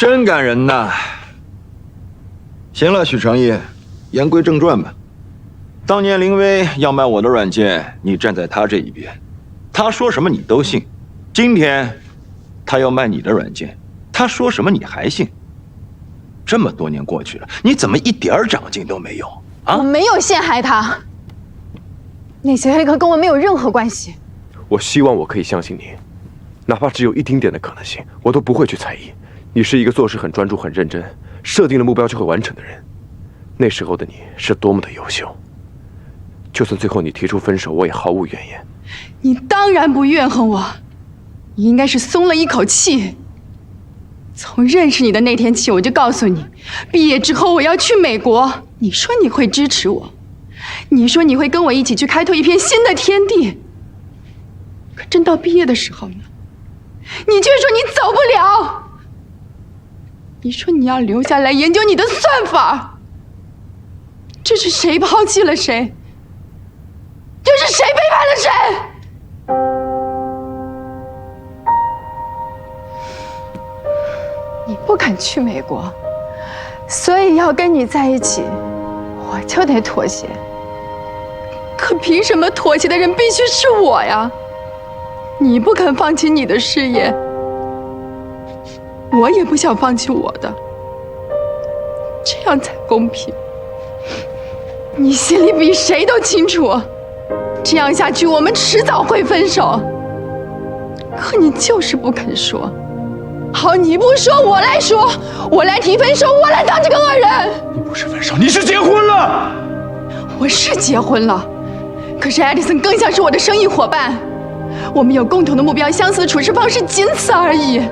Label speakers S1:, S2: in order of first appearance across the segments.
S1: 真感人呐！行了，许成义，言归正传吧。当年林薇要卖我的软件，你站在他这一边，他说什么你都信。今天他要卖你的软件，他说什么你还信。这么多年过去了，你怎么一点长进都没有啊？
S2: 我没有陷害他，那些黑客跟我没有任何关系。
S3: 我希望我可以相信你，哪怕只有一丁点的可能性，我都不会去猜疑。你是一个做事很专注、很认真，设定了目标就会完成的人。那时候的你是多么的优秀，就算最后你提出分手，我也毫无怨言。
S2: 你当然不怨恨我，你应该是松了一口气。从认识你的那天起，我就告诉你，毕业之后我要去美国。你说你会支持我，你说你会跟我一起去开拓一片新的天地。可真到毕业的时候呢，你却说你走不了。你说你要留下来研究你的算法。这是谁抛弃了谁？这是谁背叛了谁？你不肯去美国，所以要跟你在一起，我就得妥协。可凭什么妥协的人必须是我呀？你不肯放弃你的事业，我也不想放弃我的，这样才公平。你心里比谁都清楚，这样下去我们迟早会分手。可你就是不肯说。好，你不说，我来说，我来提分手，我来当这个恶人。
S3: 你不是分手，你是结婚了。
S2: 我是结婚了，可是艾迪森更像是我的生意伙伴，我们有共同的目标，相似的处事方式，仅此而已。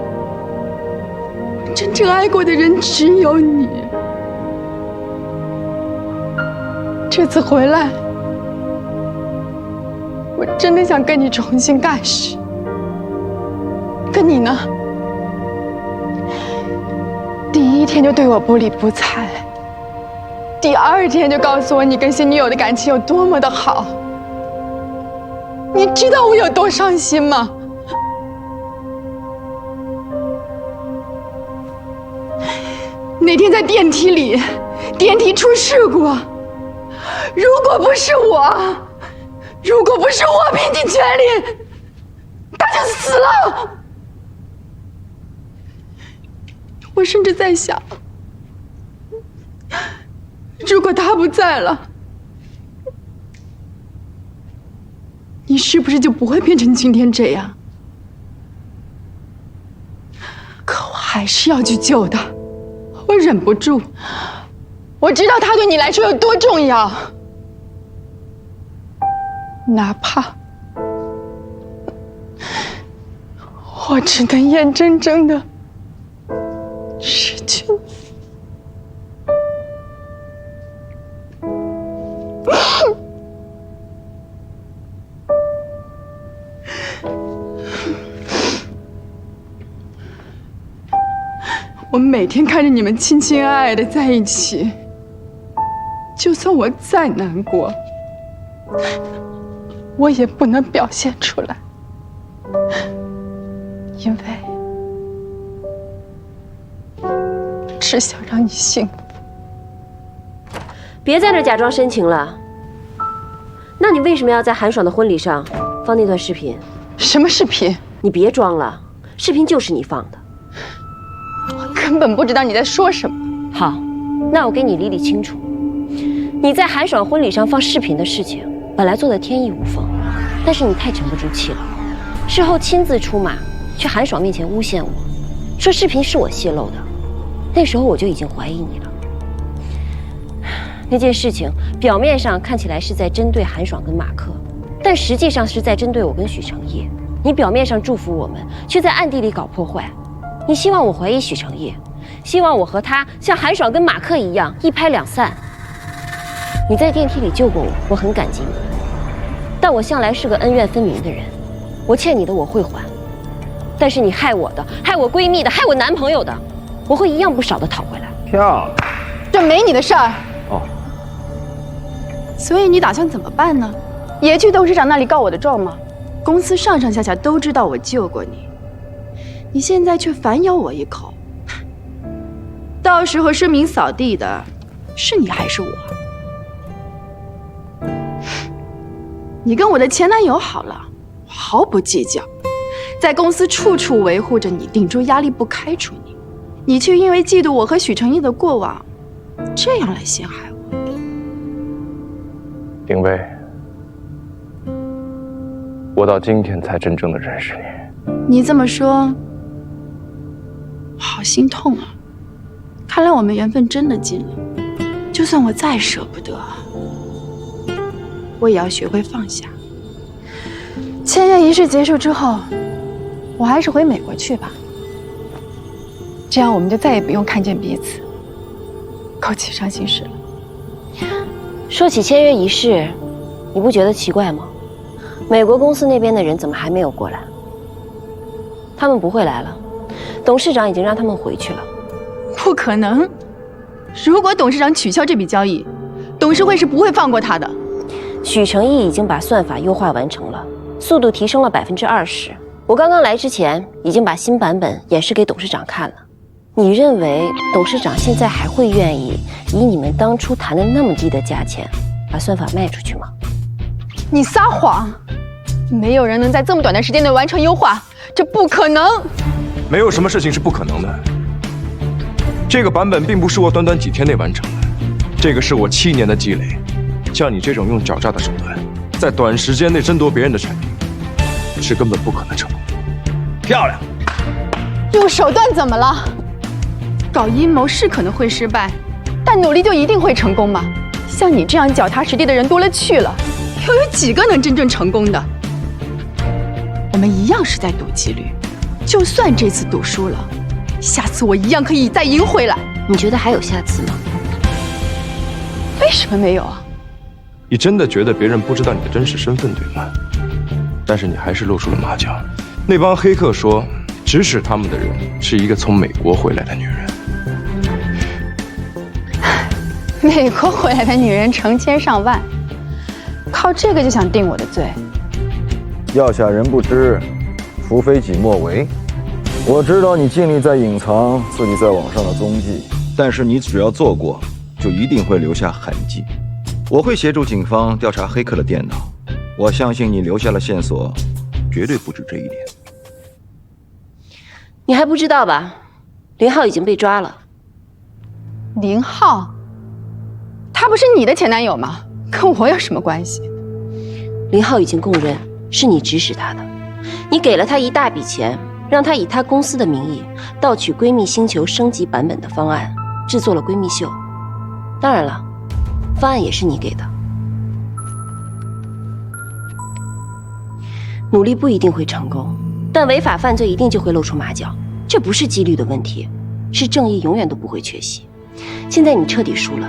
S2: 真正爱过的人只有你。这次回来，我真的想跟你重新开始。可你呢？第一天就对我不理不睬，第二天就告诉我你跟新女友的感情有多么的好。你知道我有多伤心吗？那天在电梯里，电梯出事故，如果不是我拼尽全力，他就死了。我甚至在想，如果他不在了，你是不是就不会变成今天这样？可我还是要去救他，我忍不住。我知道他对你来说有多重要，哪怕我只能眼睁睁的失去你。我每天看着你们亲亲爱爱的在一起，就算我再难过，我也不能表现出来，因为只想让你幸福。
S4: 别在这假装深情了。那你为什么要在韩爽的婚礼上放那段视频？
S2: 什么视频？
S4: 你别装了，视频就是你放的。
S2: 我根本不知道你在说什么。
S4: 好，那我给你理理清楚。你在韩爽婚礼上放视频的事情，本来做得天衣无缝，但是你太沉不住气了，事后亲自出马，去韩爽面前诬陷我，说视频是我泄露的。那时候我就已经怀疑你了。那件事情表面上看起来是在针对韩爽跟马克，但实际上是在针对我跟许成业。你表面上祝福我们，却在暗地里搞破坏。你希望我怀疑许成业，希望我和他像韩爽跟马克一样一拍两散。你在电梯里救过我，我很感激你。但我向来是个恩怨分明的人，我欠你的我会还，但是你害我的、害我闺蜜的、害我男朋友的，我会一样不少的讨回来。
S1: 漂亮，
S2: 这没你的事儿。
S1: 哦，
S2: 所以你打算怎么办呢？也去董事长那里告我的状吗？公司上上下下都知道我救过你，你现在却反咬我一口，到时候声名扫地的是你还是我？你跟我的前男友好了，毫不计较，在公司处处维护着你，顶住压力不开除你，你却因为嫉妒我和许成义的过往，这样来陷害我。
S3: 林薇，我到今天才真正的认识你。
S2: 你这么说，我好心痛啊！看来我们缘分真的尽了，就算我再舍不得，我也要学会放下。签约仪式结束之后，我还是回美国去吧，这样我们就再也不用看见彼此，勾起伤心事了。
S4: 说起签约仪式，你不觉得奇怪吗？美国公司那边的人怎么还没有过来？他们不会来了，董事长已经让他们回去了。
S2: 不可能！如果董事长取消这笔交易，董事会是不会放过他的。
S4: 许成义已经把算法优化完成了，速度提升了20%。我刚刚来之前已经把新版本演示给董事长看了。你认为董事长现在还会愿意以你们当初谈的那么低的价钱把算法卖出去吗？
S2: 你撒谎！没有人能在这么短的时间内完成优化，这不可能。
S3: 没有什么事情是不可能的。这个版本并不是我短短几天内完成的，这个是我7年的积累。像你这种用狡诈的手段，在短时间内争夺别人的产品，是根本不可能成功。
S1: 漂亮！
S2: 用手段怎么了？搞阴谋是可能会失败，但努力就一定会成功吗？像你这样脚踏实地的人多了去了，又有几个能真正成功的？我们一样是在赌几率，就算这次赌输了，下次我一样可以再赢回来。
S4: 你觉得还有下次吗？
S2: 为什么没有啊？
S3: 你真的觉得别人不知道你的真实身份，对吗？但是你还是露出了马脚。那帮黑客说，指使他们的人是一个从美国回来的女人。
S2: 美国回来的女人成千上万，靠这个就想定我的罪？
S5: 要下人不知，除非己莫为。我知道你尽力在隐藏自己在网上的踪迹，
S1: 但是你只要做过，就一定会留下痕迹。我会协助警方调查黑客的电脑，我相信你留下了线索，绝对不止这一点。
S4: 你还不知道吧？林浩已经被抓了。
S2: 林浩，他不是你的前男友吗？跟我有什么关系？
S4: 林浩已经供认是你指使他的，你给了他一大笔钱，让他以他公司的名义盗取闺蜜星球升级版本的方案，制作了闺蜜秀。当然了，方案也是你给的。努力不一定会成功，但违法犯罪一定就会露出马脚，这不是几率的问题，是正义永远都不会缺席。现在你彻底输了，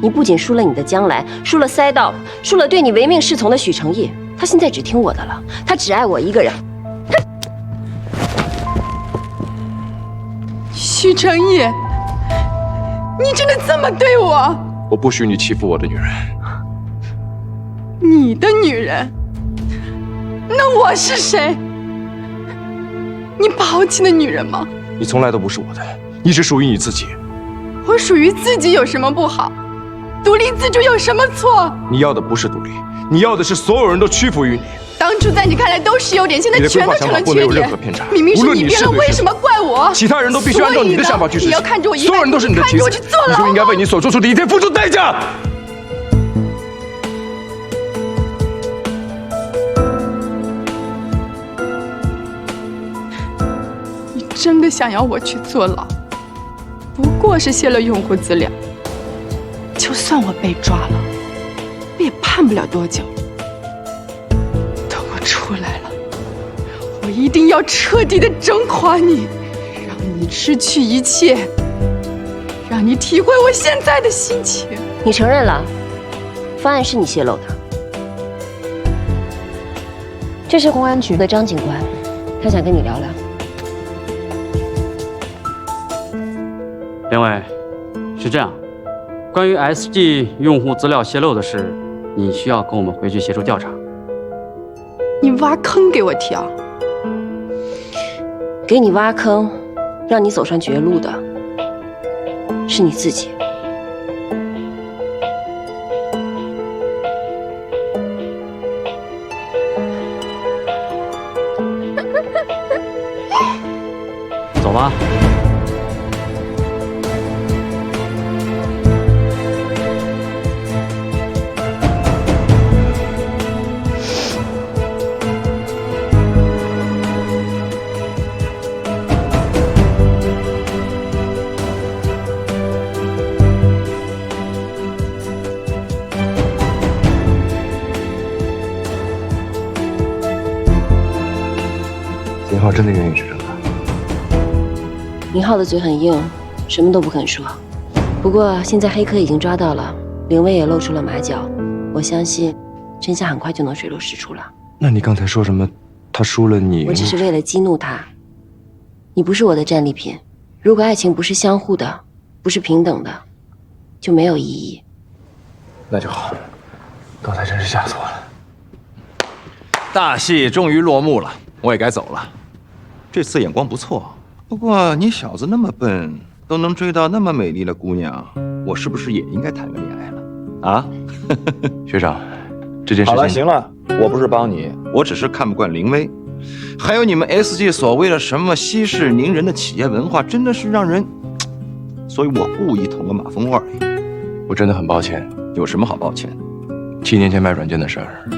S4: 你不仅输了你的将来，输了赛道，输了对你唯命是从的许成义。他现在只听我的了，他只爱我一个人。
S2: 许成义，你真的这么对我？
S3: 我不许你欺负我的女人。
S2: 你的女人？那我是谁？你抛弃的女人吗？
S3: 你从来都不是我的，你只属于你自己。
S2: 我属于自己有什么不好？独立自主有什么错？
S3: 你要的不是独立，你要的是所有人都屈服于你。
S2: 当初在你看来都是优点，现在全都成了缺点。
S3: 你的规划想法不能有任何偏差，
S2: 明明是你变了，为什么怪我？
S3: 其他人都必须按照你的想法去执行。
S2: 你要看着我一，
S3: 所有人都是你的棋子，你就应该为你所做出的一切付出代价。
S2: 你真的想要我去坐牢？不过是泄露用户资料，就算我被抓了，我也判不了多久。等我出来了，我一定要彻底的整垮你，让你失去一切，让你体会我现在的心情。
S4: 你承认了，方案是你泄露的。这是公安局的张警官，他想跟你聊聊。
S6: 两位，是这样，关于 SG 用户资料泄露的事，你需要跟我们回去协助调查。
S2: 你挖坑给我跳，
S4: 给你挖坑，让你走上绝路的，是你自己。
S6: 走吧。
S3: 林浩真的愿意去这个？
S4: 林浩的嘴很硬，什么都不肯说。不过现在黑客已经抓到了，凌威也露出了马脚，我相信真相很快就能水落石出了。
S3: 那你刚才说什么？他输了你？
S4: 我只是为了激怒他。你不是我的战利品，如果爱情不是相互的，不是平等的，就没有意义。
S3: 那就好，刚才真是吓死我了。
S1: 大戏终于落幕了，我也该走了。这次眼光不错，不过你小子那么笨，都能追到那么美丽的姑娘，我是不是也应该谈个恋爱了？啊？
S3: 学长，这件事情……
S1: 好了，行了，我不是帮你，我只是看不惯凌威，还有你们 SG 所谓的什么息事宁人的企业文化，真的是让人……所以我故意捅个马蜂窝而已。
S3: 我真的很抱歉。
S1: 有什么好抱歉
S3: ？7年前卖软件的事儿，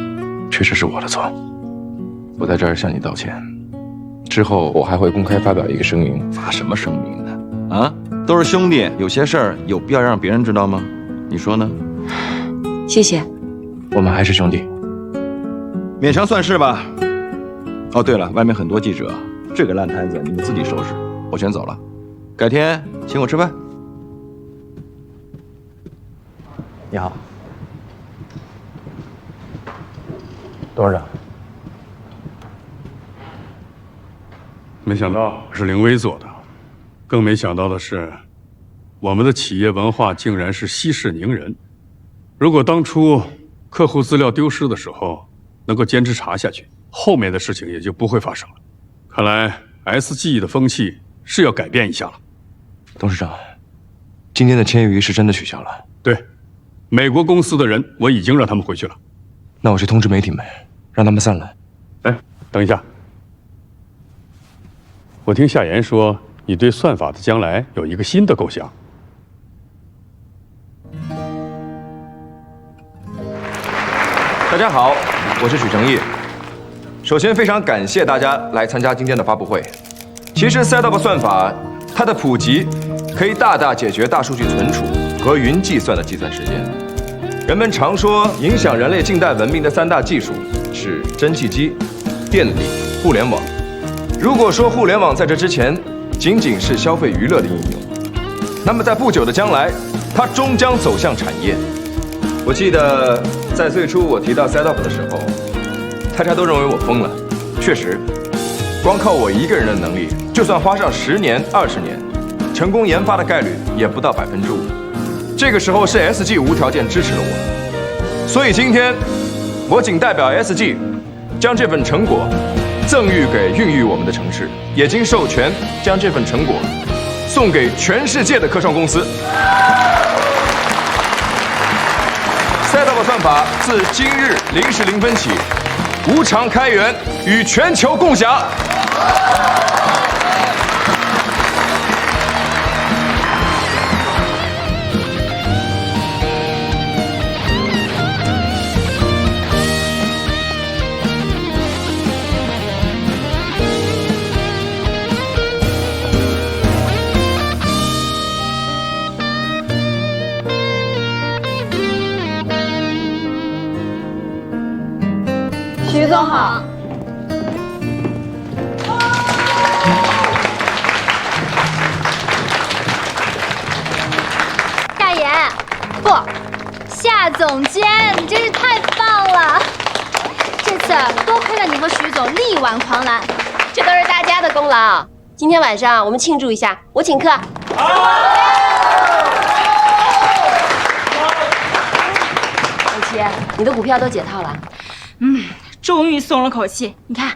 S3: 确实是我的错。我在这儿向你道歉。之后我还会公开发表一个声明。
S1: 发什么声明呢？啊，都是兄弟，有些事儿有必要让别人知道吗？你说呢？
S4: 谢谢。
S3: 我们还是兄弟，
S1: 勉强算是吧。哦，对了，外面很多记者，这个烂摊子你们自己收拾，我先走了。改天请我吃饭。
S3: 你好，董事长。
S7: 没想到是凌威做的，更没想到的是，我们的企业文化竟然是息事宁人。如果当初客户资料丢失的时候能够坚持查下去，后面的事情也就不会发生了。看来 SG 的风气是要改变一下了。
S3: 董事长，今天的签约仪式真的取消了？
S7: 对，美国公司的人我已经让他们回去了。
S3: 那我去通知媒体们，让他们散了。
S7: 哎，等一下。我听夏言说，你对算法的将来有一个新的构想。
S3: 大家好，我是许成义。首先，非常感谢大家来参加今天的发布会。其实 setup 算法，它的普及可以大大解决大数据存储和云计算的计算时间。人们常说，影响人类近代文明的3大技术是蒸汽机、电力、互联网。如果说互联网在这之前仅仅是消费娱乐的应用，那么在不久的将来，它终将走向产业。我记得在最初我提到 setup 的时候，大家都认为我疯了。确实，光靠我一个人的能力，就算花上10年、20年，成功研发的概率也不到5%。这个时候是 SG 无条件支持了我，所以今天我仅代表 SG 将这份成果赠予给孕育我们的城市，也经授权将这份成果送给全世界的科创公司。setup 算法自今日0时0分起无偿开源，与全球共享。
S2: 徐总好。
S8: 夏言，不，夏总监，你真是太棒了！这次多亏了你和徐总力挽狂澜，
S4: 这都是大家的功劳。今天晚上我们庆祝一下，我请客。小七，你的股票都解套了。
S9: 终于松了口气。你看，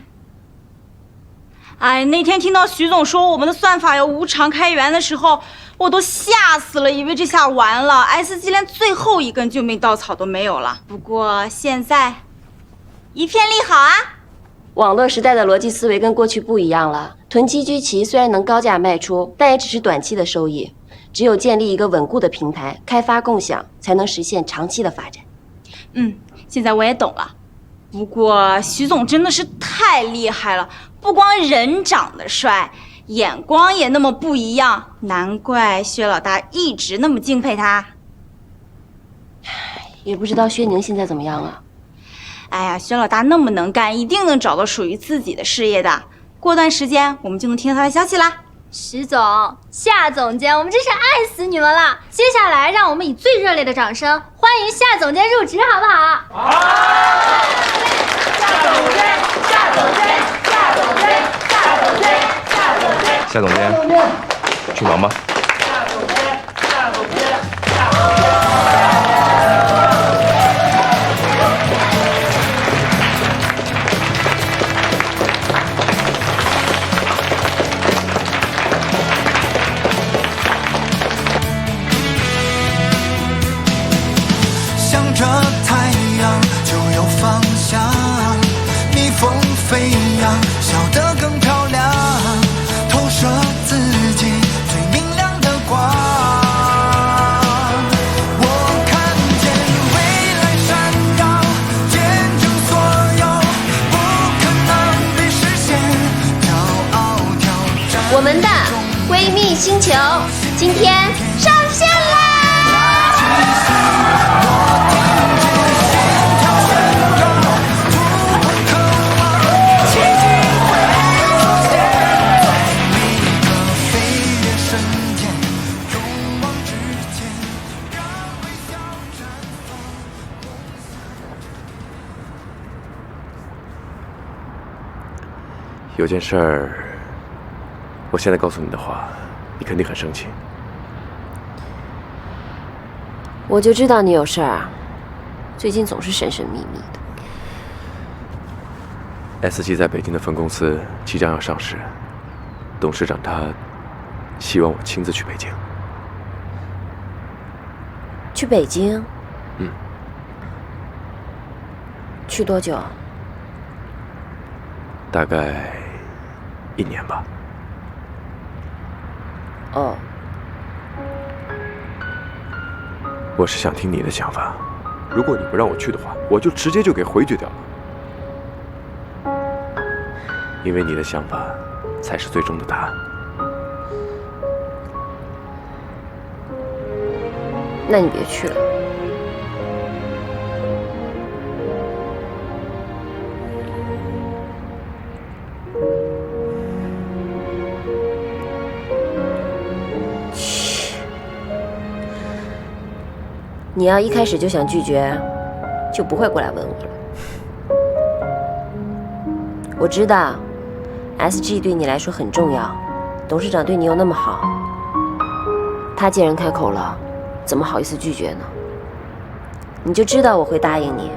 S9: 哎，那天听到徐总说我们的算法要无偿开源的时候，我都吓死了，以为这下完了 ，SG 连最后一根救命稻草都没有了。不过现在一片利好啊！
S4: 网络时代的逻辑思维跟过去不一样了。囤积居奇虽然能高价卖出，但也只是短期的收益。只有建立一个稳固的平台，开发共享，才能实现长期的发展。
S9: 现在我也懂了。不过徐总真的是太厉害了，不光人长得帅，眼光也那么不一样，难怪薛老大一直那么敬佩他。
S4: 也不知道薛宁现在怎么样了。
S9: 哎呀，薛老大那么能干，一定能找到属于自己的事业的。过段时间我们就能听到他的消息啦。
S8: 徐总、夏总监，我们真是爱死你们了！接下来，让我们以最热烈的掌声欢迎夏总监入职，好不好？好！夏总监，夏总监，夏总监，夏总监，夏总监，
S3: 夏总监，去忙吧。
S8: 夏总监，夏总监，夏总监。
S10: 向着太阳就有方向，逆风飞扬，笑得更漂亮，投射自己最明亮的光。我看见未来闪耀，见证所有不可能的实现，骄傲挑战。
S4: 我们的闺蜜星球今天上线啦！
S3: 有件事儿，我现在告诉你的话，你肯定很生气。
S4: 我就知道你有事儿啊，最近总是神神秘秘的。
S3: SG 在北京的分公司即将要上市，董事长他希望我亲自去北京。
S4: 去北京？
S3: 嗯。
S4: 去多久？
S3: 大概1年吧。
S4: 哦。
S3: 我是想听你的想法，如果你不让我去的话，我就直接就给回绝掉了。因为你的想法才是最终的答案。
S4: 那你别去了。你要一开始就想拒绝，就不会过来问我了。我知道 ，SG 对你来说很重要，董事长对你又那么好，他既然开口了，怎么好意思拒绝呢？你就知道我会答应你，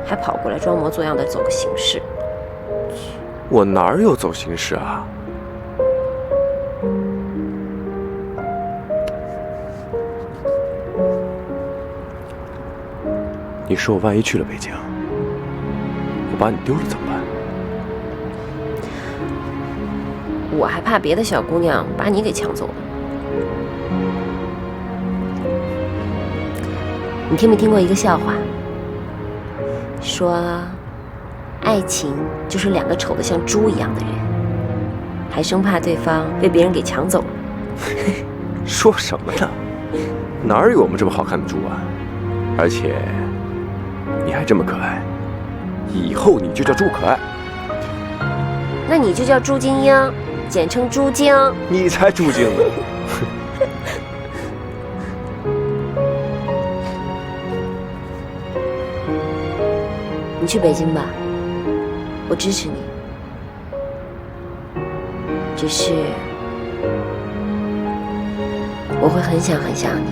S4: 还跑过来装模作样的走个形式。
S3: 我哪有走形式啊？你说我万一去了北京，我把你丢了怎么办？
S4: 我还怕别的小姑娘把你给抢走了。你听没听过一个笑话？说，爱情就是2个丑得像猪一样的人，还生怕对方被别人给抢走了。
S3: 说什么呢？哪有我们这么好看的猪啊？而且你还这么可爱，以后你就叫猪可爱。
S4: 那你就叫朱晶英，简称朱晶。
S3: 你才猪精呢！
S4: 你去北京吧，我支持你。只是我会很想很想你。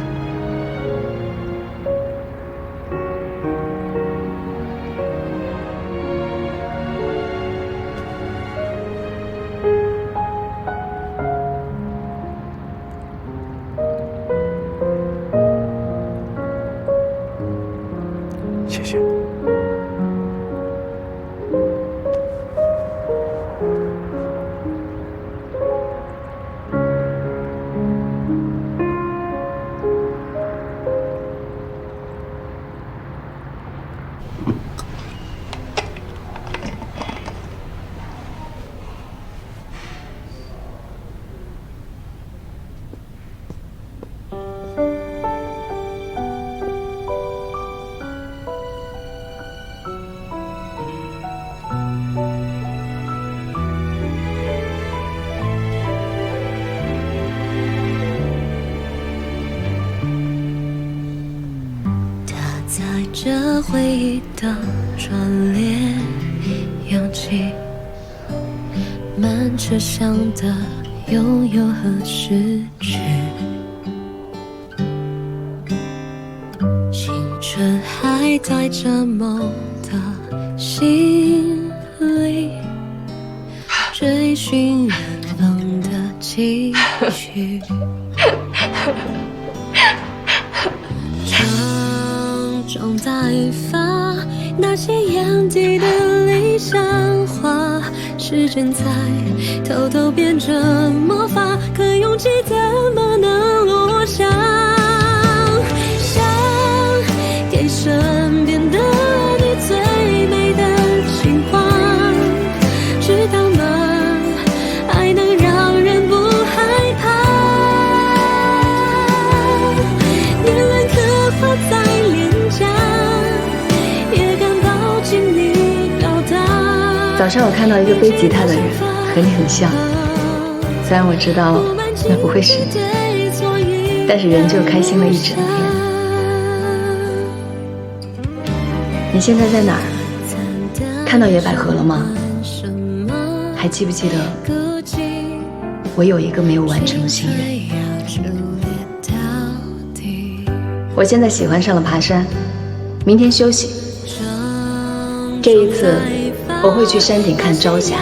S11: 着回忆的转列，扬起满车厢的拥有和失去。青春还带着梦的心里，追寻远方的期许。常常在发那些眼底的理想化，时针在偷偷变着魔法，可勇气怎么能落下？想给身边的你最美的情话，知道吗？爱能让人不害怕，年轮刻画在脸颊，也敢抱紧你表达。
S12: 早上我看到一个背吉他的人，和你很像，虽然我知道那不会是你，但是仍旧开心了一整天。你现在在哪儿？看到野百合了吗？还记不记得我有一个没有完成的心愿？我现在喜欢上了爬山，明天休息。这一次我会去山顶看朝霞。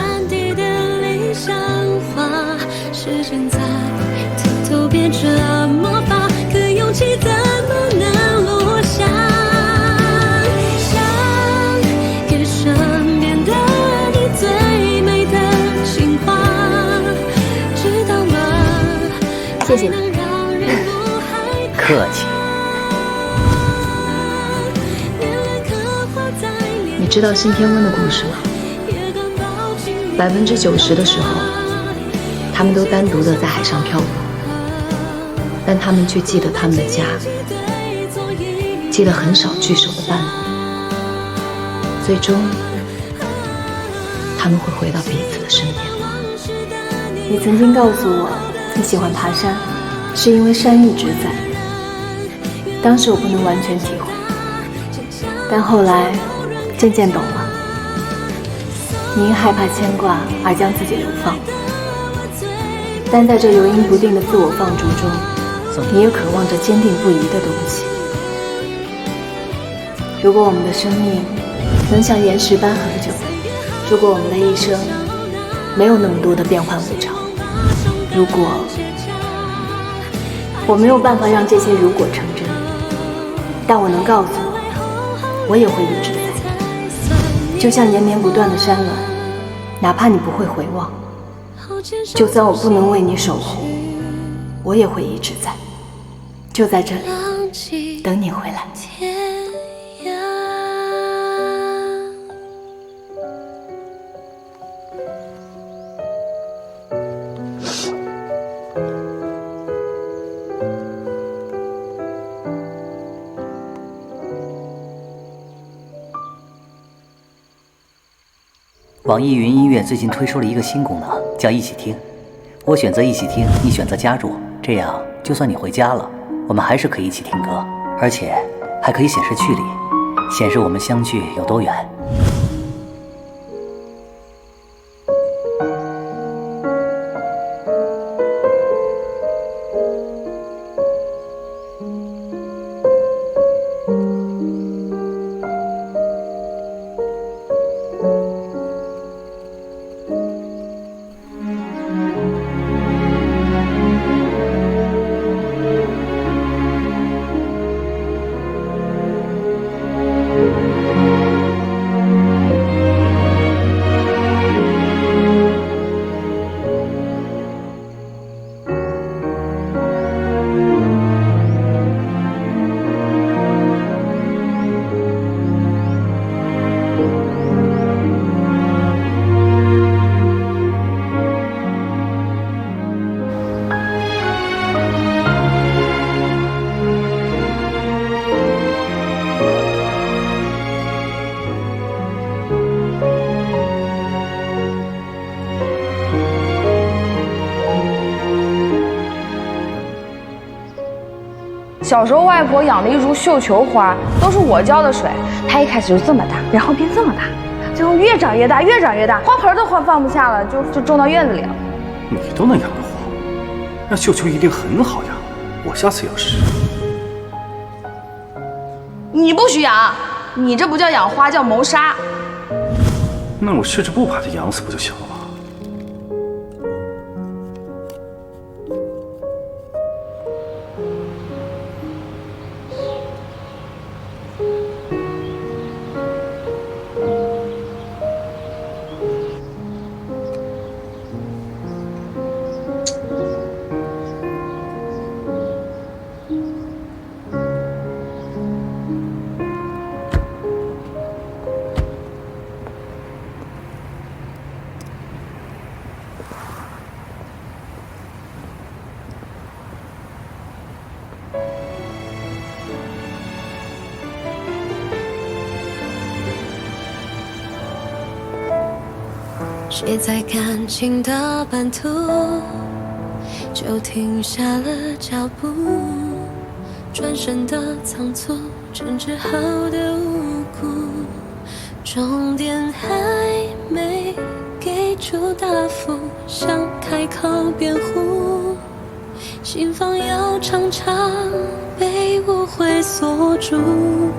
S12: 变成魔法，可勇气怎么能落下？想给身边的你最美的情话，知道吗？谢谢你。
S13: 客气。
S12: 你知道信天翁的故事吗？90%的时候，他们都单独的在海上漂泊。但他们却记得他们的家，记得很少聚首的伴侣，最终他们会回到彼此的身边。
S14: 你曾经告诉我，你喜欢爬山，是因为山一直在。当时我不能完全体会，但后来渐渐懂了。你因害怕牵挂而将自己流放，但在这游阴不定的自我放逐中，你也渴望着坚定不移的东西。如果我们的生命能像岩石般恒久，如果我们的一生没有那么多的变幻无常，如果我没有办法让这些如果成真，但我能告诉你，我也会一直在，就像延绵不断的山峦，哪怕你不会回望，就算我不能为你守护，我也会一直在，就在这里等你回来。
S13: 网易云音乐最近推出了一个新功能，叫一起听。我选择一起听，你选择加入，这样就算你回家了，我们还是可以一起听歌，而且还可以显示距离，显示我们相距有多远。
S14: 小时候外婆养了一株绣球花，都是我浇的水。它一开始就这么大，然后变这么大，最后越长越大，越长越大，花盆都快放不下了，就种到院子里了。
S15: 你都能养得活，那绣球一定很好养。我下次要试。
S14: 你不许养，你这不叫养花，叫谋杀。
S15: 那我试着不把它养死不就行了吗？
S11: 谁在感情的半途就停下了脚步，转身的仓促，争执后的无辜，终点还没给出答复，想开口辩护，心房又常常被误会锁住，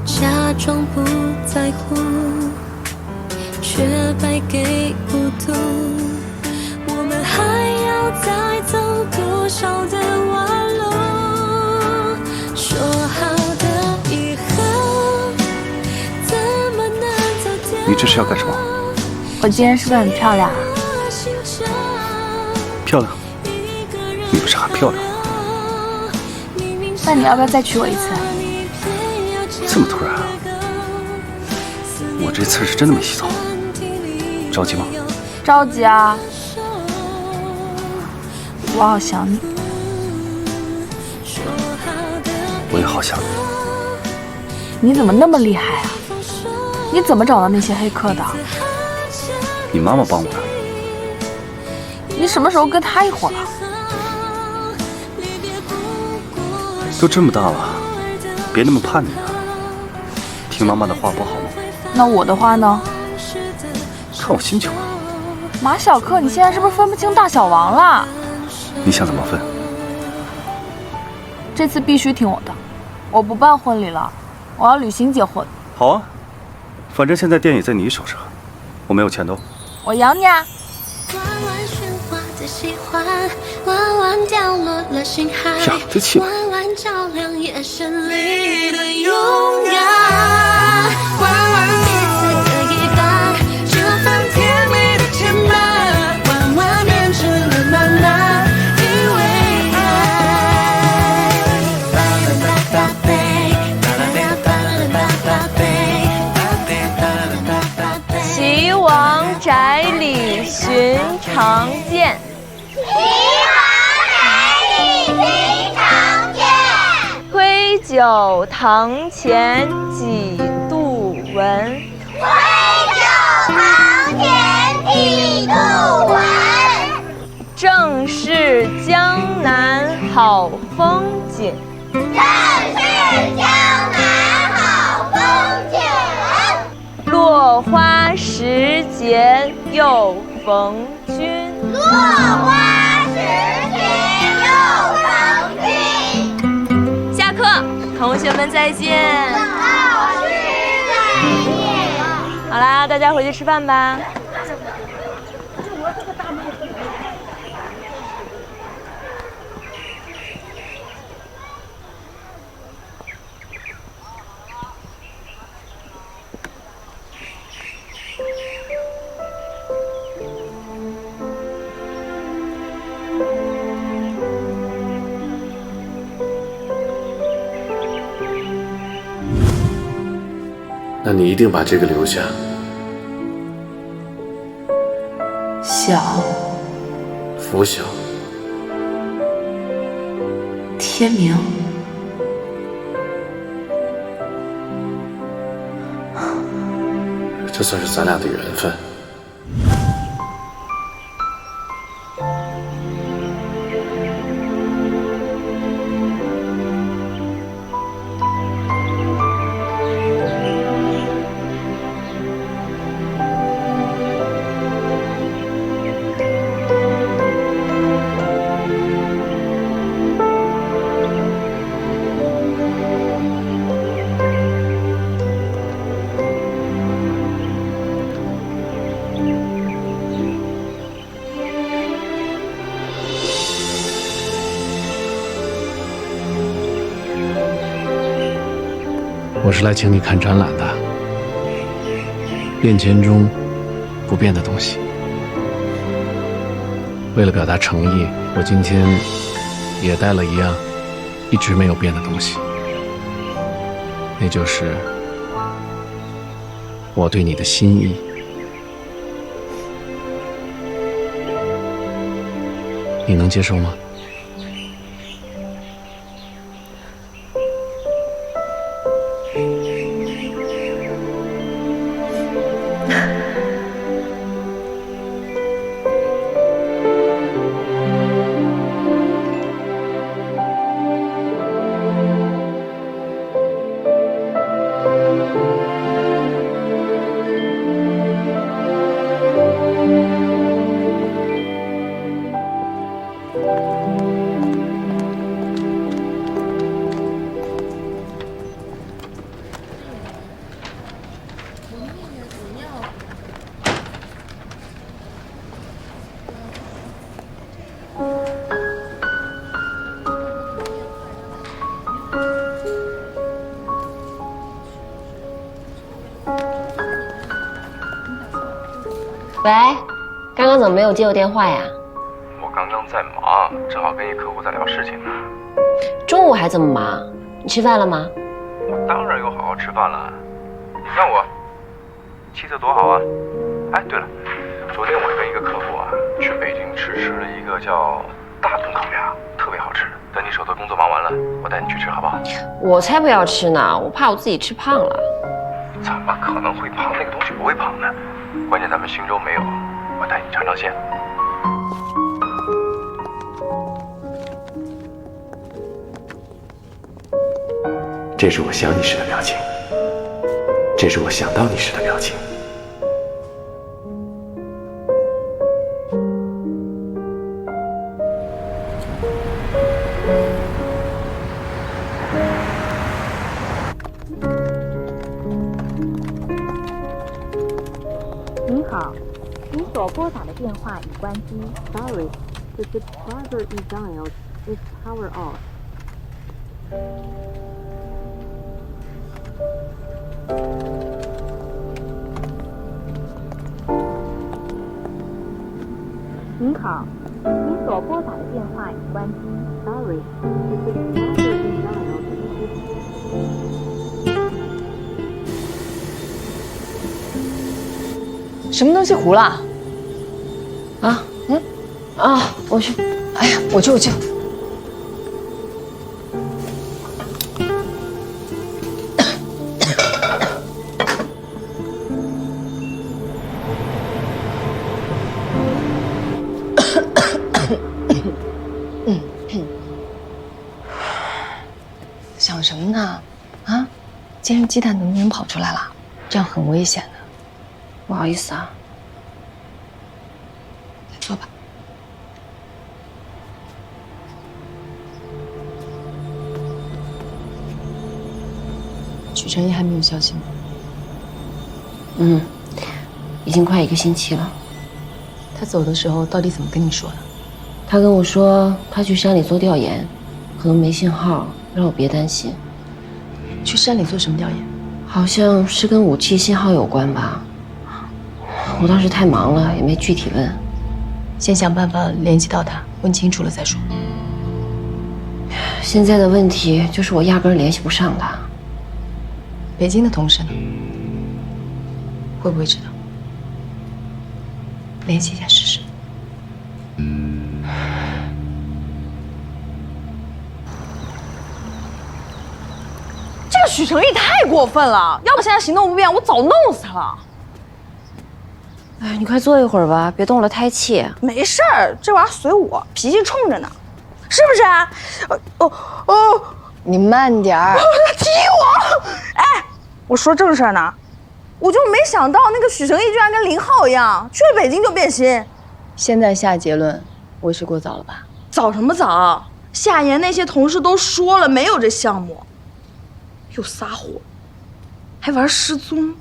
S11: 假装不在乎，却败给孤独。我们还要再走多少的弯路？说好的以后，怎么能走掉？
S15: 你这是要干什么？
S14: 我今天是不是很漂亮啊？
S15: 漂亮？你不是很漂亮吗？
S14: 那你要不要再娶我一次？
S15: 这么突然啊？我这次是真的没洗澡，着急吗？
S14: 着急啊！我好想你。
S15: 我也好想你。
S14: 你怎么那么厉害啊？你怎么找到那些黑客的？
S15: 你妈妈帮我的。
S14: 你什么时候跟他一伙了？
S15: 都这么大了，别那么叛逆啊！听妈妈的话不好吗？
S14: 那我的话呢？
S15: 看我心情吧。
S14: 马小克，你现在是不是分不清大小王了？
S15: 你想怎么分？
S14: 这次必须听我的，我不办婚礼了，我要旅行结婚。
S15: 好啊，反正现在店也在你手上，我没有钱的哦。
S14: 我养你啊！
S11: 弯弯掉落了心海，
S15: 呀，这气！
S11: 弯弯照亮夜深里的勇敢，弯弯彼此的一半，这份甜蜜的牵绊，弯弯变成了暖暖与未来。
S14: 齐王宅里寻常见。推酒堂前几度闻，
S16: 推酒堂前几度闻。
S14: 正是江南好风景，
S16: 正是江南好风景。
S14: 落花时节又逢君，
S16: 落花时节又逢君。
S14: 下课，同学们再见。
S16: 老师再见。
S14: 好啦，大家回去吃饭吧。
S3: 那你一定把这个留下。
S12: 小，
S3: 拂晓，
S12: 天明，
S3: 这算是咱俩的缘分。
S17: 我是来请你看展览的，变迁中不变的东西。为了表达诚意，我今天也带了一样一直没有变的东西，那就是我对你的心意。你能接受吗？
S4: 喂，刚刚怎么没有接我电话呀？
S3: 我刚刚在忙，正好跟一客户在聊事情呢。
S4: 中午还这么忙？你吃饭了吗？
S3: 我当然有好好吃饭了。你看我气色多好啊！哎，对了，昨天我跟一个客户去北京吃了一个叫大炖烤鸭，特别好吃。等你手头工作忙完了，我带你去吃好不好？
S4: 我才不要吃呢，我怕我自己吃胖了。
S3: 怎么可能会胖？那个东西不会胖的。关键咱们新州没有，我带你尝尝鲜。这是我想你时的表情，这是我想到你时的表情。
S18: 您好，您所拨打的电话已关机。Sorry, the subscriber you dialed is power off. 您好，您所拨打的电话已关机。Sorry, the subscriber you dialed is.
S12: 什么东西糊了？啊，
S4: 我去，
S12: 哎呀，我救。想什么呢？啊，煎生鸡蛋的人跑出来了，这样很危险的。
S4: 不好意思啊。
S12: 坐吧。许成义还没有消息吗？
S4: 已经快1个星期了。
S12: 他走的时候到底怎么跟你说的？
S4: 他跟我说他去山里做调研，可能没信号，让我别担心。
S12: 去山里做什么调研？
S4: 好像是跟武器信号有关吧。我当时太忙了，也没具体问。
S12: 先想办法联系到他，问清楚了再说。
S4: 现在的问题就是我压根儿联系不上他。
S12: 北京的同事呢？会不会知道？联系一下试试。
S9: 这个许成义太过分了，要不现在行动不便，我早弄死他了。
S4: 哎，你快坐一会儿吧，别动了胎气。
S9: 没事儿，这玩意儿随我，脾气冲着呢，是不是啊？
S12: 你慢点儿。
S9: 踢我！哎，我说正事儿呢，我就没想到那个许成义居然跟林浩一样，去了北京就变心。
S12: 现在下结论，为时过早了吧？
S9: 早什么早？夏言那些同事都说了，没有这项目。又撒谎，还玩失踪，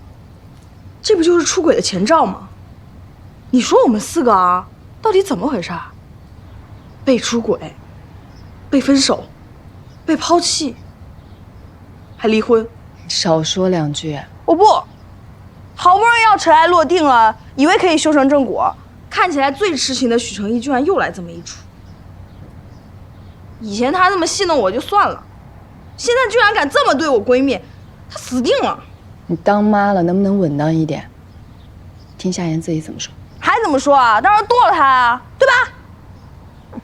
S9: 这不就是出轨的前兆吗？你说我们4个到底怎么回事？被出轨，被分手，被抛弃，还离婚。
S2: 少说2句。
S9: 我不，好不容易要尘埃落定了，以为可以修成正果，看起来最痴情的许成义居然又来这么一出。以前他那么戏弄我就算了，现在居然敢这么对我闺蜜，他死定了。
S2: 你当妈了，能不能稳当一点？听夏言自己怎么说。
S9: 还怎么说啊？当然剁了他啊，对吧？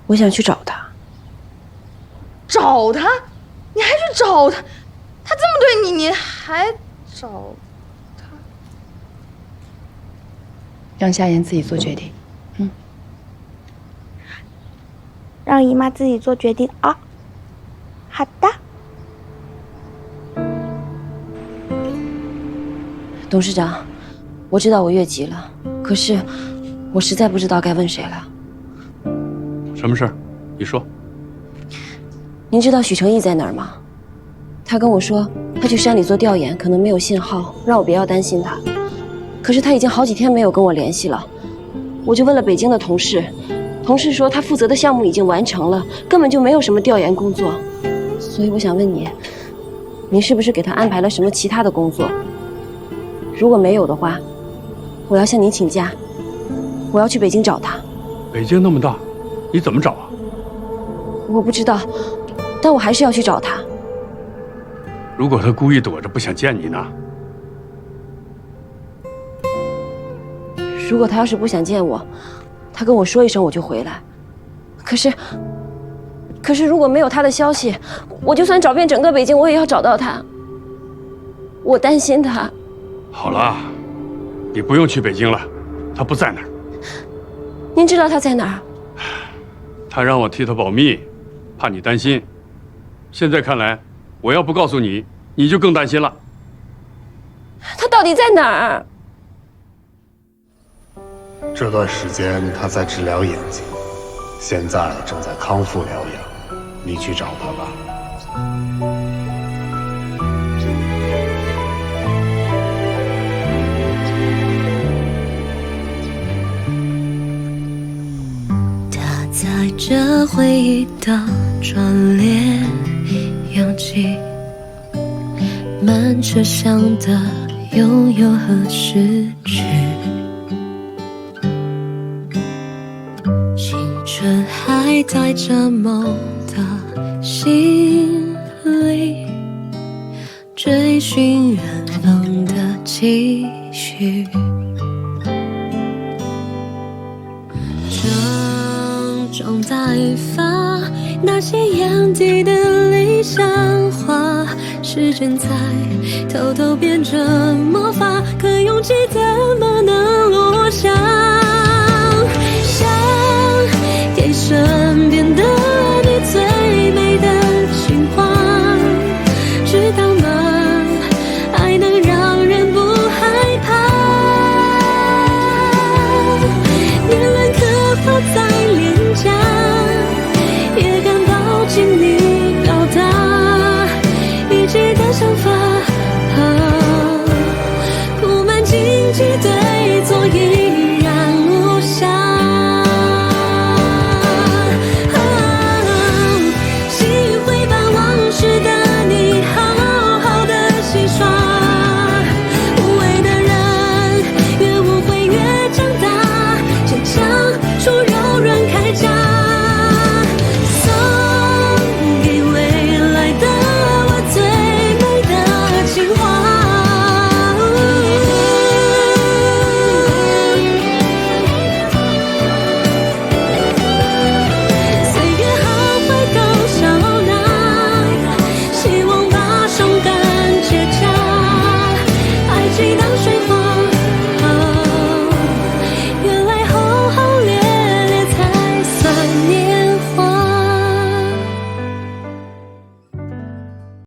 S4: 我想去找他。
S9: 找他？你还去找他？他这么对你，你还找他？
S2: 让夏言自己做决定。
S8: 让姨妈自己做决定啊。好的。
S4: 董事长，我知道我越级了，可是我实在不知道该问谁了。
S7: 什么事儿？你说。
S4: 您知道许成义在哪儿吗？他跟我说他去山里做调研，可能没有信号，让我不要担心他。可是他已经好几天没有跟我联系了，我就问了北京的同事，同事说他负责的项目已经完成了，根本就没有什么调研工作。所以我想问你，您是不是给他安排了什么其他的工作？如果没有的话，我要向您请假，我要去北京找他。
S7: 北京那么大，你怎么找啊？
S4: 我不知道，但我还是要去找他。
S7: 如果他故意躲着不想见你呢？
S4: 如果他要是不想见我，他跟我说一声我就回来。可是如果没有他的消息，我就算找遍整个北京，我也要找到他。我担心他。
S7: 好了，你不用去北京了，他不在那儿。
S4: 您知道他在哪儿？
S7: 他让我替他保密，怕你担心。现在看来，我要不告诉你，你就更担心了。
S4: 他到底在哪儿？
S19: 这段时间他在治疗眼睛，现在正在康复疗养，你去找他吧。
S11: 在这回忆的转列扬起，满车厢的拥有和失去，青春还带着梦的心里，追寻远方的期许。正在发那些眼底的理想化，时间在偷偷变成魔法，可拥挤的